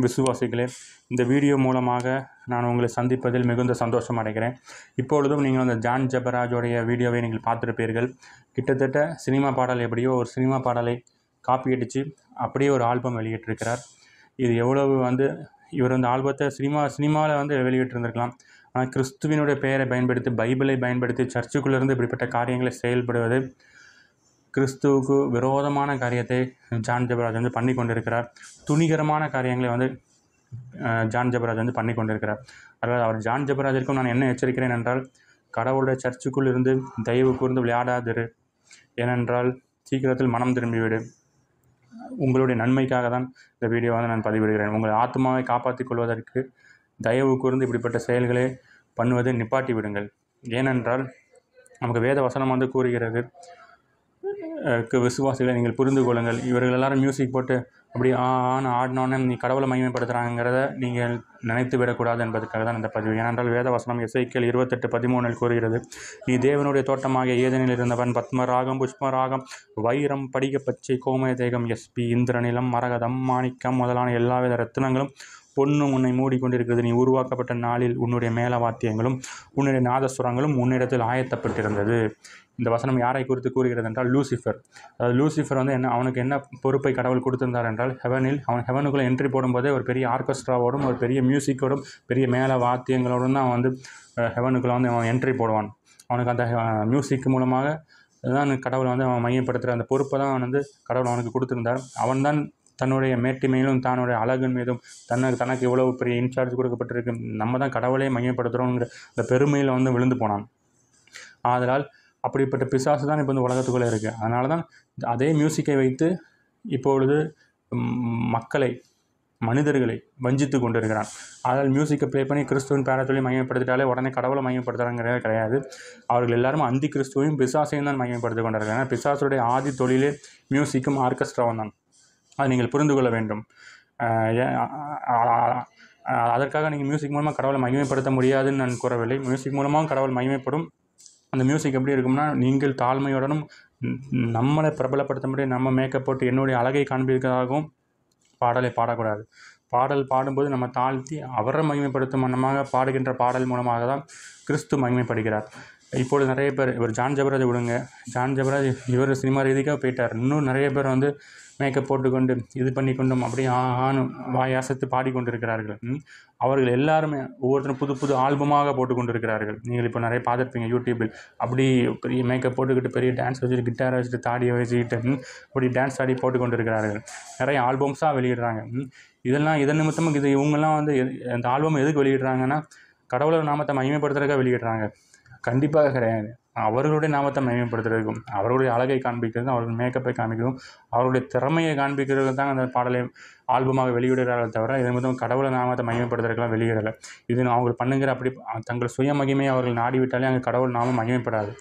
விசுவாசிகளே, இந்த வீடியோ மூலமாக நான் உங்களை சந்திப்பதில் மிகுந்த சந்தோஷம் அடைகிறேன். இப்பொழுதும் நீங்கள் அந்த ஜான் ஜெபராஜோடைய வீடியோவை நீங்கள் பார்த்துருப்பீர்கள். கிட்டத்தட்ட சினிமா பாடல் எப்படியோ ஒரு சினிமா பாடலை காப்பி அடித்து அப்படியே ஒரு ஆல்பம் வெளியிட்டிருக்கிறார். இது எவ்வளவு இவர் அந்த ஆல்பத்தை சினிமாவில் வெளியிட்டிருந்திருக்கலாம். ஆனால் கிறிஸ்துவினுடைய பெயரை பயன்படுத்தி, பைபிளை பயன்படுத்தி சர்ச்சுக்குள்ளேருந்து இப்படிப்பட்ட காரியங்களை செயல்படுவது கிறிஸ்துவுக்கு விரோதமான காரியத்தை ஜான் ஜெபராஜ் பண்ணி கொண்டிருக்கிறார். துணிகரமான காரியங்களை ஜான் ஜெபராஜ் பண்ணி கொண்டிருக்கிறார். அதாவது அவர் ஜான் ஜெபராஜிற்கும் நான் என்ன எச்சரிக்கிறேன் என்றால், கடவுளுடைய சர்ச்சுக்குள் இருந்து தயவு கூர்ந்து விளையாடாதிரு. ஏனென்றால் சீக்கிரத்தில் மனம் திரும்பிவிடு. உங்களுடைய நன்மைக்காக தான் இந்த வீடியோவை நான் பதிவிடுகிறேன். உங்கள் ஆத்மாவை காப்பாற்றிக் கொள்வதற்கு தயவு கூர்ந்து இப்படிப்பட்ட செயல்களை பண்ணுவதை நிப்பாட்டி விடுங்கள். ஏனென்றால் நமக்கு வேத வசனம் கூறுகிறது, விசுவாசிகளை நீங்கள் புரிந்து கொள்ளுங்கள். இவர்கள் எல்லாரும் மியூசிக் போட்டு அப்படி ஆடினோன்னு நீ கடவுளை மகிமைப்படுத்துகிறாங்கிறத நீங்கள் நினைத்து விடக்கூடாது என்பதற்காக தான் இந்த பதிவு. ஏனென்றால் வேத வசனம் எசேக்கியேல் 28:13 கூறுகிறது, நீ தேவனுடைய தோட்டமாகிய ஏதேனில் இருந்தவன், பத்மராகம், புஷ்பராகம், வைரம், படிக பச்சை, கோமேதேகம், எஸ்பி, இந்திரநிலம், மரகதம், மாணிக்கம் முதலான எல்லாவித ரத்தினங்களும் பொன்னும் உன்னை மூடிக்கொண்டிருக்கிறது. நீ உருவாக்கப்பட்ட நாளில் உன்னுடைய மேலவாத்தியங்களும் உன்னுடைய நாதசுரங்களும் உன்னிடத்தில் ஆயத்தப்பட்டிருந்தது. இந்த வசனம் யாரை குறித்து கூறுகிறது என்றால் லூசிஃபர். அதாவது லூசிஃபர் அவனுக்கு என்ன பொறுப்பை கடவுள் கொடுத்திருந்தார் என்றால், அவன் ஹெவனுக்குள்ளே என்ட்ரி போடும்போதே ஒரு பெரிய ஆர்கெஸ்ட்ராவோடும் ஒரு பெரிய மியூசிக்கோடும் பெரிய மேல வாத்தியங்களோடும் தான் அவன் ஹெவனுக்குள்ளே அவன் என்ட்ரி போடுவான். அவனுக்கு அந்த மியூசிக் மூலமாக தான் கடவுளை அவன் மையப்படுத்துகிற அந்த பொறுப்பை தான் கடவுள் அவனுக்கு கொடுத்திருந்தார். அவன்தான் தன்னுடைய மேட்டிமையிலும் தன்னுடைய அழகின் மீதும் தனக்கு இவ்வளவு பெரிய இன்சார்ஜ் கொடுக்கப்பட்டிருக்கு, நம்ம தான் கடவுளே மையப்படுத்துகிறோங்கிற அந்த பெருமையில் விழுந்து போனான். ஆதலால் அப்படிப்பட்ட பிசாசு தான் இப்போ இந்த உலகத்துக்குள்ளே இருக்குது. அதனால தான் அதே மியூசிக்கை வைத்து இப்பொழுது மனிதர்களை வஞ்சித்து கொண்டிருக்கிறான். அதனால் மியூசிக்கை ப்ளே பண்ணி கிறிஸ்துவின் பேரை சொல்லி மையப்படுத்திட்டாலே உடனே கடவுளை மையப்படுத்துகிறாங்கிறதே கிடையாது. அவர்கள் எல்லாரும் அந்தி கிறிஸ்துவையும் பிசாசையும் தான் மையப்படுத்தி கொண்டிருக்கிறாங்க. ஏன்னா பிசாசுடைய ஆதி தொழிலே மியூசிக்கும் ஆர்கெஸ்ட்ராவும் தான். அதை நீங்கள் புரிந்து கொள்ள வேண்டும். அதற்காக நீங்கள் மியூசிக் மூலமாக கடவுளை மகிமைப்படுத்த முடியாதுன்னு நான் கூறவில்லை. மியூசிக் மூலமாக கடவுள் மகிமைப்படும். அந்த மியூசிக் எப்படி இருக்கும்னா, நீங்கள் தாழ்மையுடனும் நம்மளை பிரபலப்படுத்த முடியும், நம்ம மேக்கப் போட்டு என்னுடைய அழகை காண்பிக்கிறதாகவும் பாடலை பாடக்கூடாது. பாடல் பாடும்போது நம்ம தாழ்த்தி அவரை மகிமைப்படுத்தும் வண்ணமாக பாடுகின்ற பாடல் மூலமாக தான் கிறிஸ்து மகிமைப்படுகிறார். இப்பொழுது நிறைய பேர், இவர் ஜான் ஜெபராஜை விடுங்க, ஜான் ஜெபராஜ் இவர் சினிமா ரீதிக்காக போயிட்டார். இன்னும் நிறைய பேர் மேக்கப் போட்டுக்கொண்டு இது பண்ணிக்கொண்டும் அப்படியே வாயாசத்து பாடிக்கொண்டிருக்கிறார்கள். அவர்கள் எல்லாருமே ஒவ்வொருத்தரும் புது புது ஆல்பமாக போட்டுக்கொண்டிருக்கிறார்கள். நீங்கள் இப்போ நிறைய பார்த்துருப்பீங்க யூடியூப்பில். அப்படி பெரிய மேக்கப் போட்டுக்கிட்டு பெரிய டான்ஸ் வச்சுட்டு கிட்டாரை வச்சுட்டு தாடியை வச்சுக்கிட்டு அப்படி டான்ஸ் ஆடி போட்டுக்கொண்டிருக்கிறார்கள். நிறைய ஆல்பம்ஸாக வெளியிடுறாங்க. இதன் நிமித்தமாக இவங்கெல்லாம் அந்த ஆல்பம் எதுக்கு வெளியிடுறாங்கன்னா, கடவுளர் நாமத்தை மகிமைப்படுத்துறதுக்காக வெளியிடுறாங்க? கண்டிப்பாக கிடையாது. அவர்களுடைய நாமத்தை மகிமைப்படுத்துறதுக்கும், அவர்களுடைய அழகை காண்பிக்கிறதும், அவர்கள் மேக்கப்பை காண்பிக்கிறதும், அவருடைய திறமையை காண்பிக்கிறது தான் அந்த பாடலை ஆல்பமாக வெளியிடுகிறார்கள் தவிர இதன் மூலம் கடவுளை நாமத்தை மகிமைப்படுத்துறதுக்கெல்லாம் வெளியிடலை. இது அவங்க பண்ணுங்கிற அப்படி தங்கள் சுய மகிமையை அவர்கள் நாடிவிட்டாலே அங்கே கடவுள் நாமம் மகிமைப்படாது.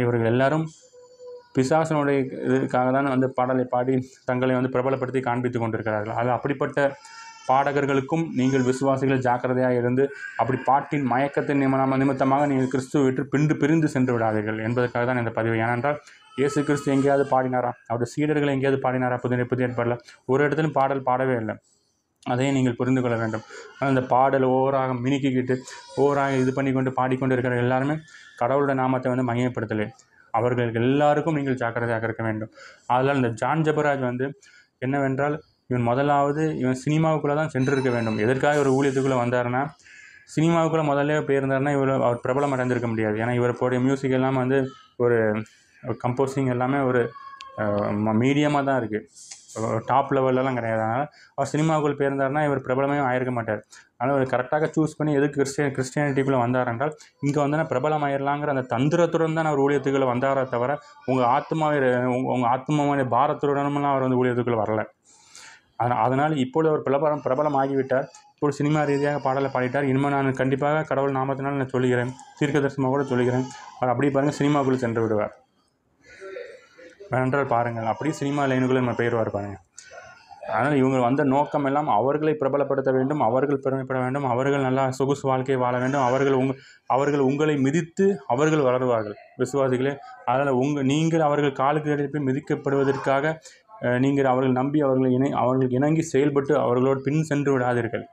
இவர்கள் எல்லாரும் பிசாசனுடைய இதுக்காக தான் பாடலை பாடி தங்களை பிரபலப்படுத்தி காண்பித்து கொண்டிருக்கிறார்கள். அது அப்படிப்பட்ட பாடகர்களுக்கும் நீங்கள் விசுவாசிகள் ஜாக்கிரதையாக இருந்து அப்படி பாட்டின் மயக்கத்தின் நிமித்தமாக நீங்கள் கிறிஸ்துவை விட்டு பிரிந்து சென்று விடாதீர்கள் என்பதற்காக தான் இந்த பதிவு. ஏனென்றால் இயேசு கிறிஸ்து எங்கேயாவது பாடினாரா? அவருடைய சீடர்கள் எங்கேயாவது பாடினாரா? புதிய ஏற்பாடில் ஒரு இடத்துலையும் பாடவே இல்லை. அதையும் நீங்கள் புரிந்து கொள்ள வேண்டும். அந்த பாடல் ஓவராக மினுக்கிக்கிட்டு ஓவராக இது பண்ணிக்கொண்டு பாடிக்கொண்டு இருக்கிற எல்லாருமே கடவுளுடைய நாமத்தை மகிமைப்படுத்தலை. அவர்கள் எல்லாருக்கும் நீங்கள் ஜாக்கிரதையாக இருக்க வேண்டும். அதனால் இந்த ஜான் ஜெபராஜ் என்னவென்றால், இவன் சினிமாவுக்குள்ளே தான் சென்றிருக்க வேண்டும். எதற்காக ஒரு ஊழியத்துக்குள்ளே வந்தாருன்னா, சினிமாவுக்குள்ளே முதல்ல போயிருந்தாருன்னா அவர் பிரபலம் அடைந்திருக்க முடியாது. ஏன்னா இவருடைய மியூசிக் எல்லாம் ஒரு கம்போசிங் எல்லாமே ஒரு மீடியமாக தான் இருக்குது, டாப் லெவல்லலாம் கிடையாது. அதனால் அவர் சினிமாவுக்குள்ளே போயிருந்தாருன்னா இவர் பிரபலமே ஆயிருக்க மாட்டார். அதனால் அவர் கரெக்டாக சூஸ் பண்ணி எதுக்கு கிறிஸ்டியானிட்டிக்குள்ளே வந்தார் என்றால், இங்கே பிரபலம் ஆயிடலாங்கிற அந்த தந்திரத்துடன் தான் அவர் ஊழியத்துக்குள்ளே வந்தாரே தவிர உங்கள் ஆத்மாவுடைய பாரத்துடனும்லாம் அவர் ஊழியத்துக்குள்ளே வரலை. அதனால் இப்பொழுது அவர் பிரபலம் ஆகிவிட்டார். இப்பொழுது சினிமா ரீதியாக பாடலை பாடிட்டார். இனிமேல் நான் கண்டிப்பாக கடவுள் நாமத்தினால் நான் சொல்லுகிறேன், தீர்க்கதரிசனமாக கூட சொல்லுகிறேன், அவர் அப்படி பாருங்கள் சினிமாவுக்குள்ளே சென்று விடுவார். வேணென்றால் பாருங்கள், அப்படியே சினிமா லைனுக்குள்ளே நம்ம பெயர்வார் பாருங்கள். அதனால் இவங்க நோக்கம் எல்லாம் அவர்களை பிரபலப்படுத்த வேண்டும், அவர்கள் பெருமைப்பட வேண்டும், அவர்கள் நல்லா சொகுசு வாழ்க்கையை வாழ வேண்டும், அவர்கள் உங்களை மிதித்து அவர்கள் வளருவார்கள். விசுவாசிகளே, அதனால் நீங்கள் அவர்கள் காலுக்கு எழுப்பி மிதிக்கப்படுவதற்காக நீங்கள் அவர்கள் நம்பி அவர்களுக்கு இணங்கி செயல்பட்டு அவர்களோடு பின் சென்று விடாதீர்கள்.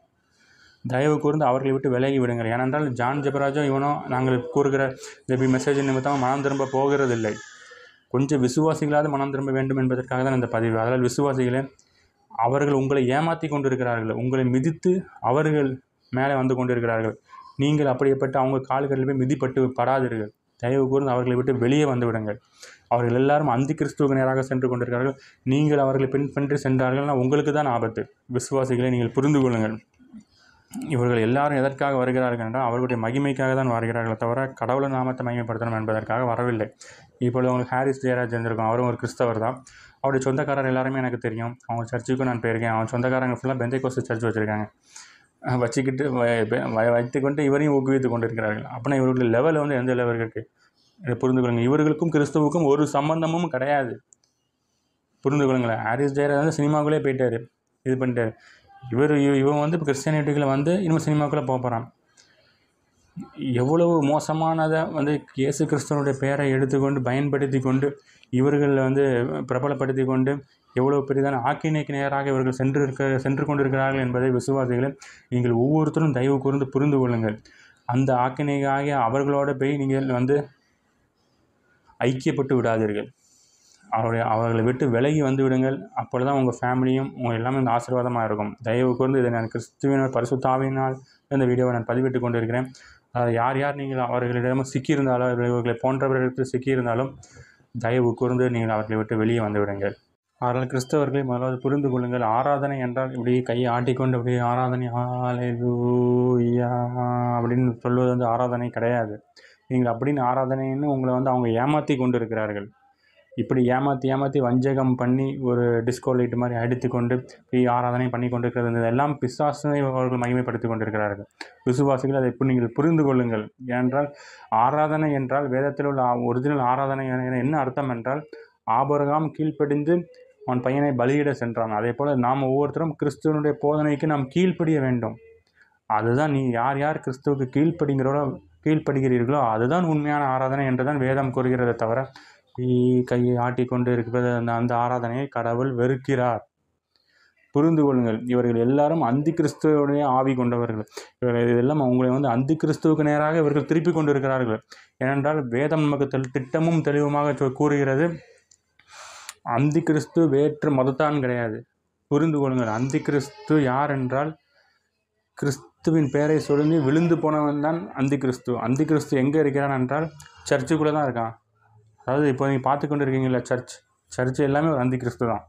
தயவு கூர்ந்து அவர்களை விட்டு விலகி விடுங்கள். ஏனென்றால் ஜான் ஜெபராஜோ இவனோ நாங்கள் கூறுகிற இந்த மெசேஜ் நிமித்தமாக மனம் திரும்ப போகிறதில்லை. கொஞ்சம் விசுவாசிகளாவது மனம் திரும்ப வேண்டும் என்பதற்காக தான் இந்த பதிவு. அதனால் விசுவாசிகளே, அவர்கள் உங்களை ஏமாற்றி கொண்டிருக்கிறார்கள். உங்களை மிதித்து அவர்கள் மேலே வந்து கொண்டிருக்கிறார்கள். நீங்கள் அப்படிப்பட்ட அவங்க கால்களில் போய் மிதிப்பட்டு படாதீர்கள். தயவு கூர்ந்து அவர்களை விட்டு வெளியே வந்து விடுங்கள். அவர்கள் எல்லாரும் அந்தி கிறிஸ்துவுக்கு நேராக சென்று கொண்டிருக்கிறார்கள். நீங்கள் அவர்களை பின்பற்றி சென்றார்கள்னா உங்களுக்கு தான் ஆபத்து. விசுவாசிகளை நீங்கள் புரிந்து கொள்ளுங்கள். இவர்கள் எல்லாரும் எதற்காக வருகிறார்கள் என்றால் அவர்களுடைய மகிமைக்காக தான் வருகிறார்களே தவிர கடவுளை நாமத்தை மகிமைப்படுத்தணும் என்பதற்காக வரவில்லை. இப்பொழுது உங்களுக்கு ஹாரிஸ் ஜெயராஜ் இருந்திருக்கும். அவரும் ஒரு கிறிஸ்தவர் தான். அவருடைய சொந்தக்காரர் எல்லாருமே எனக்கு தெரியும். அவங்க சர்ச்சுக்கும் நான் போயிருக்கேன். அவன் சொந்தக்காரங்க ஃபுல்லாக பெந்தைக்கோஸ்து சர்ச் வச்சுருக்காங்க. வச்சுக்கிட்டு வைத்துக்கொண்டு இவரையும் ஊக்குவித்து கொண்டிருக்கிறார்கள். அப்படின்னா இவர்களுடைய லெவல் வந்து எந்த லெவல் இருக்குது இதை புரிந்து கொள்ளுங்கள். இவர்களுக்கும் கிறிஸ்துவுக்கும் ஒரு சம்பந்தமும் கிடையாது. புரிந்து கொள்ளுங்களேன். ஹாரிஸ் ஜெயராஜ் வந்து சினிமாக்குள்ளே போயிட்டார், இது பண்ணிட்டார். இவன் வந்து இப்போ கிறிஸ்டியானிட்டிகளை வந்து இன்னும் சினிமாக்குள்ளே போகிறான். எவ்வளவு மோசமானதை வந்து இயேசு கிறிஸ்துவனுடைய பெயரை எடுத்துக்கொண்டு பயன்படுத்தி கொண்டு இவர்கள் வந்து பிரபலப்படுத்தி கொண்டு எவ்வளோ பெரிதான ஆக்கினைக்கு நேராக இவர்கள் சென்று கொண்டிருக்கிறார்கள் என்பதை விசுவாசிகளை நீங்கள் ஒவ்வொருத்தரும் தயவு கூர்ந்து புரிந்து கொள்ளுங்கள். அந்த ஆக்கினைக்காக அவர்களோட போய் நீங்கள் வந்து ஐக்கியப்பட்டு விடாதீர்கள். அவர்களை விட்டு விலகி வந்து விடுங்கள். அப்பொழுது தான் உங்கள் ஃபேமிலியும் உங்கள் எல்லாமே இந்த ஆசீர்வாதமாக இருக்கும். தயவு கூர்ந்து இதை நான் கிறிஸ்துவினால் பரிசுத்த ஆவியினால் இந்த வீடியோவை நான் பதிவிட்டு கொண்டிருக்கிறேன். யார் நீங்கள் அவர்களிடம் சிக்கியிருந்தாலும் இவர்களை போன்றவர்களுக்கு சிக்கியிருந்தாலும் தயவு கூர்ந்து நீங்கள் அவர்களை விட்டு வெளியே வந்து விடுங்கள். அவர்கள் கிறிஸ்தவர்களை முதலாவது புரிந்து கொள்ளுங்கள். ஆராதனை என்றால் இப்படி கையை ஆட்டிக்கொண்டு அப்படியே ஆராதனை ஹல்லேலூயா அப்படின்னு சொல்வது வந்து ஆராதனை கிடையாது. நீங்கள் அப்படின்னு ஆராதனைன்னு உங்களை வந்து அவங்க ஏமாற்றி கொண்டு இருக்கிறார்கள். இப்படி ஏமாற்றி வஞ்சகம் பண்ணி ஒரு டிஸ்கோ லைட் மாதிரி அடித்து கொண்டு ஆராதனை பண்ணி கொண்டிருக்கிறது எல்லாம் பிசாசை அவர்கள் மகிமைப்படுத்தி கொண்டிருக்கிறார்கள். விசுவாசிகள் அதை நீங்கள் புரிந்து கொள்ளுங்கள். ஏனென்றால் ஆராதனை என்றால் வேதத்தில் உள்ள ஒரிஜினல் ஆராதனை என்ன அர்த்தம் என்றால் ஆபிரகாம் கீழ்ப்படிந்து அவன் பையனை பலியிட சென்றான். அதே போல் நாம் ஒவ்வொருத்தரும் கிறிஸ்துவனுடைய போதனைக்கு நாம் கீழ்ப்படிய வேண்டும். அதுதான் நீ யார் கிறிஸ்துவுக்கு கீழ்ப்படுகிறீர்களோ அதுதான் உண்மையான ஆராதனை என்றுதான் வேதம் கூறுகிறதை தவிர கையை ஆட்டிக்கொண்டு இருக்கிறது அந்த ஆராதனையை கடவுள் வெறுக்கிறார். புரிந்து கொள்ளுங்கள். இவர்கள் எல்லாரும் அந்தி கிறிஸ்துவோடைய ஆவி கொண்டவர்கள். இதெல்லாம் அவங்களை வந்து அந்தி கிறிஸ்துவுக்கு நேராக இவர்கள் திருப்பி கொண்டிருக்கிறார்கள். ஏனென்றால் வேதம் நமக்கு திட்டமும் தெளிவுமாக கூறுகிறது, அந்தி கிறிஸ்து வேற்று மதத்தான் கிடையாது. புரிந்து கொள்ளுங்கள். அந்தி கிறிஸ்து யார் என்றால் கிறிஸ்துவின் பெயரை சொல்லி விழுந்து போனவன் தான் அந்தி கிறிஸ்து. அந்தி கிறிஸ்து எங்கே இருக்கிறான் என்றால் சர்ச்சுக்குள்ளே தான் இருக்கான். அதாவது இப்போ நீங்கள் பார்த்து கொண்டு இருக்கீங்களா சர்ச்சு எல்லாமே ஒரு அந்தி கிறிஸ்து தான்.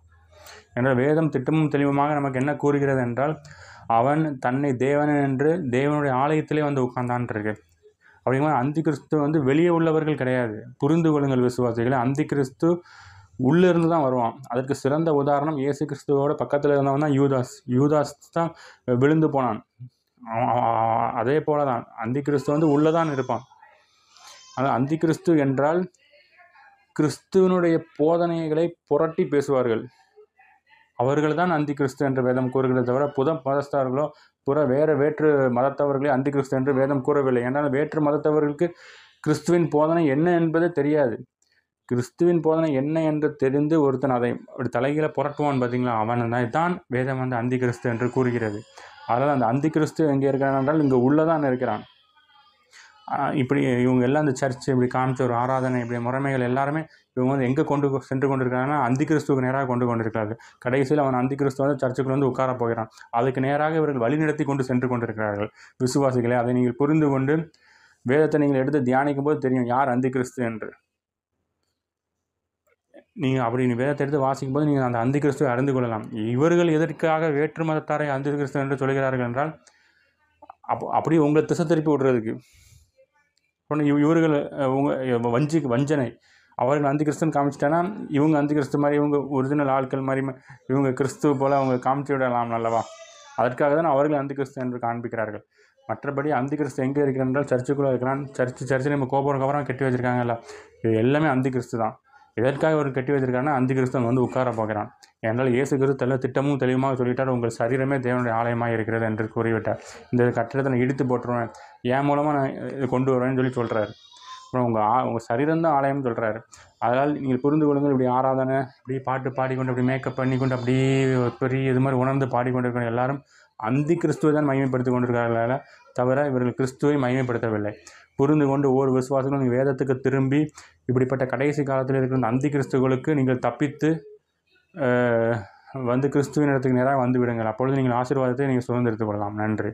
என்றால் வேதம் திட்டமும் தெளிவுமாக நமக்கு என்ன கூறுகிறது என்றால் அவன் தன்னை தேவன் என்று தேவனுடைய ஆலயத்திலே வந்து உட்கார்ந்தான் இருக்கு. அப்படிங்கிற அந்தி கிறிஸ்து வந்து வெளியே உள்ளவர்கள் கிடையாது. புரிந்து கொள்ளுங்கள் விசுவாசிகளை. அந்தி கிறிஸ்து உள்ளே இருந்து தான் வருவான். அதற்கு சிறந்த உதாரணம் இயேசு கிறிஸ்துவோட பக்கத்தில் இருந்தவன் தான் யூதாஸ் தான் விழுந்து போனான். அதே போல தான் அந்தி கிறிஸ்து வந்து உள்ளே தான் இருப்பான். ஆனால் அந்தி கிறிஸ்து என்றால் கிறிஸ்துவனுடைய போதனைகளை புரட்டி பேசுவார்கள். அவர்கள் தான் அந்தி கிறிஸ்து என்று வேதம் கூறுகிறதை தவிர மதஸ்தார்களோ வேற்று மதத்தவர்களே அந்தி கிறிஸ்து என்று வேதம் கூறவில்லை. என்றால் வேற்று மதத்தவர்களுக்கு கிறிஸ்துவின் போதனை என்ன என்பதே தெரியாது. கிறிஸ்துவின் போதனை என்ன என்று தெரிந்து ஒருத்தன் அதை அப்படி தலைகீழ புரட்டுவான் பார்த்தீங்களா, அவன் தான் வேதம் வந்து அந்தி கிறிஸ்து என்று கூறுகிறது. அதனால் அந்த அந்தி கிறிஸ்து எங்கே இருக்கிறான் என்றால் இங்கே உள்ளதான் இருக்கிறான். இப்படி இவங்க எல்லாம் இந்த சர்ச் இப்படி காமிச்ச ஒரு ஆராதனை இப்படி முறைமைகள் எல்லாருமே இவங்க வந்து எங்கே சென்று கொண்டிருக்கிறாங்கன்னா அந்தி கிறிஸ்துவுக்கு நேராக கொண்டு இருக்கிறார்கள். கடைசியில் அவன் அந்தி கிறிஸ்து வந்து சர்ச்சுக்குள்ள வந்து உட்கார போகிறான். அதுக்கு நேராக இவர்கள் வழிநடத்தி கொண்டு சென்று கொண்டிருக்கிறார்கள். விசுவாசிகளே, அதை நீங்கள் புரிந்து கொண்டு வேதத்தை நீங்கள் எடுத்து தியானிக்கும் போது தெரியும் யார் அந்தி கிறிஸ்து என்று. நீங்கள் வேதத்தை எடுத்து வாசிக்கும் போது நீங்கள் அந்த அந்தி கிறிஸ்துவை அறிந்து கொள்ளலாம். இவர்கள் எதற்காக வேற்று மதத்தாரை அந்தி கிறிஸ்து என்று சொல்கிறார்கள் என்றால் அப்படியே உங்களை திசை திருப்பி விடுறதுக்கு. இவர்கள் வஞ்சனை. அவர்கள் அந்தி கிறிஸ்துன்னு காமிச்சிட்டேன்னா இவங்க அந்தி கிறிஸ்து மாதிரி இவங்க ஒரிஜினல் ஆட்கள் மாதிரி இவங்க கிறிஸ்துவ போல் அவங்க காமிச்சு விடலாம் அல்லவா. அதற்காக தான் அவர்கள் அந்தி கிறிஸ்து என்று காண்பிக்கிறார்கள். மற்றபடி அந்தி கிறிஸ்து எங்கே இருக்கிறான் என்றால் சர்ச்சுக்குள்ளே இருக்கிறான். சர்ச்சில் நம்ம கோபுரம் கட்டி வச்சுருக்காங்கல்ல, இது எல்லாமே அந்தி கிறிஸ்து தான். எதற்காக அவர் கட்டி வச்சிருக்காருன்னா அந்தி கிறிஸ்து வந்து உட்கார போகிறான். ஏனால் இயேசு கிறிஸ்து திட்டமும் தெளிவாக சொல்லிட்டார், உங்கள் சரீரமே தேவனுடைய ஆலயமாக இருக்கிறது என்று கூறிவிட்டார். இந்த கட்டிடத்தை நான் இடித்து போட்டுருவேன், என் மூலமாக நான் இதை கொண்டு வருவேன்னு சொல்கிறார். அப்புறம் உங்கள் சரீரம் தான் ஆலயம்னு சொல்கிறாரு. அதனால் நீங்கள் புரிந்து கொள்ளுங்கள். இப்படி ஆராதனை, இப்படி பாட்டு பாடிக்கொண்டு, அப்படி மேக்கப் பண்ணிக்கொண்டு, அப்படியே பெரிய இது மாதிரி உணர்ந்து பாடிக்கொண்டிருக்கிற எல்லாரும் அந்தி கிறிஸ்துவை தான் மகிமைப்படுத்தி கொண்டிருக்கிறார்களே தவிர இவர்கள் கிறிஸ்துவை மகிமைப்படுத்தவில்லை. புரிந்து கொண்டு ஒவ்வொரு விசுவாசங்களும் நீங்கள் வேதத்துக்கு திரும்பி இப்படிப்பட்ட கடைசி காலத்தில் இருக்கிற அந்த அந்தி கிறிஸ்துகளுக்கு நீங்கள் தப்பித்து வந்து கிறிஸ்துவின் இடத்துக்கு நேராக வந்து விடுங்கள். அப்பொழுது நீங்கள் ஆசீர்வாதத்தை நீங்கள் சுதந்திரித்துக் கொள்ளலாம். நன்றி.